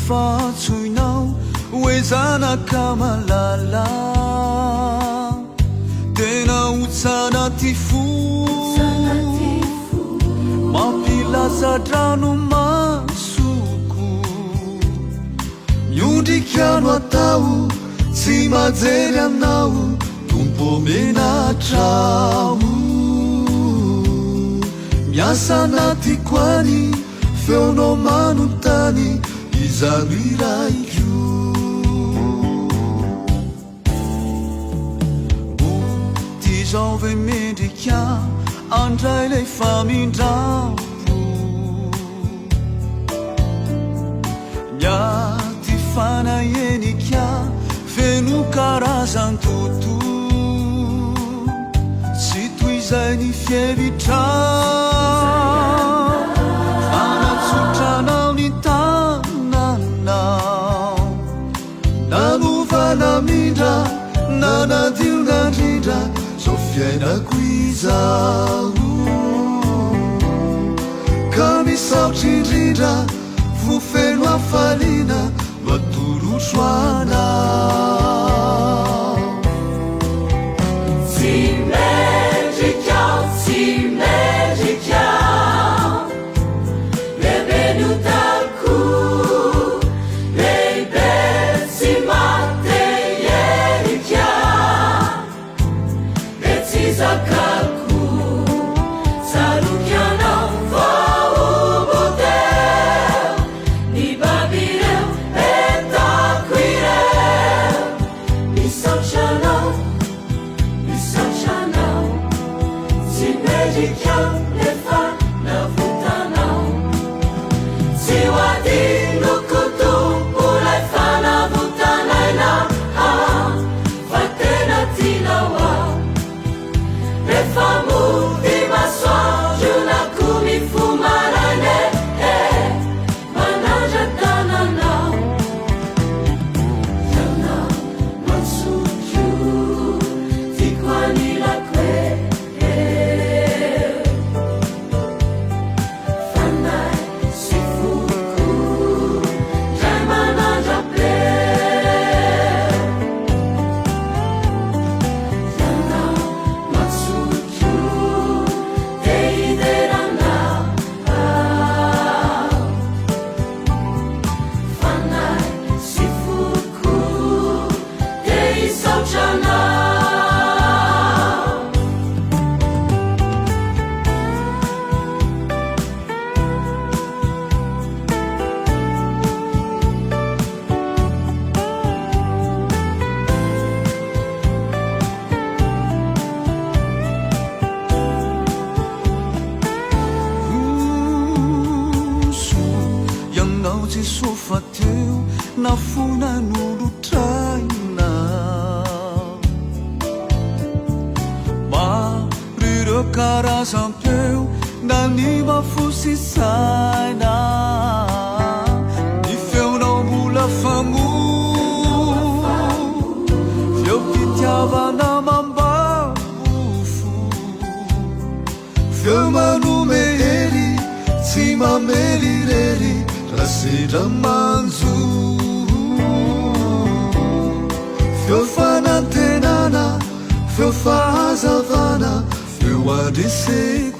faatsoinao oezanakamalala tena otsana ty fo mampilazadrano masoko miondrikiano atao tsy majery aminao tompo menatrao miasa naty koany feonao manontany izano iraiko ty zao ve mendrika andray lay famindrapo miaty fanahenika feno karazantoto tsy toizay ny fievitra fanatsotranao ny tananao nanovanamindra nanadilonandrindra zao fiainako izao ka misaotry indrindra vofeno afalina matorotsoanao sofateo na fonan'olo-traina marireo karazam-peo na ny mafosisaina ny feonao mbola famo feo fitiavana mambabofo feo manome hery tsy mamelirery rasedra manjo feo fanantenana feo fahazavana feo adreseko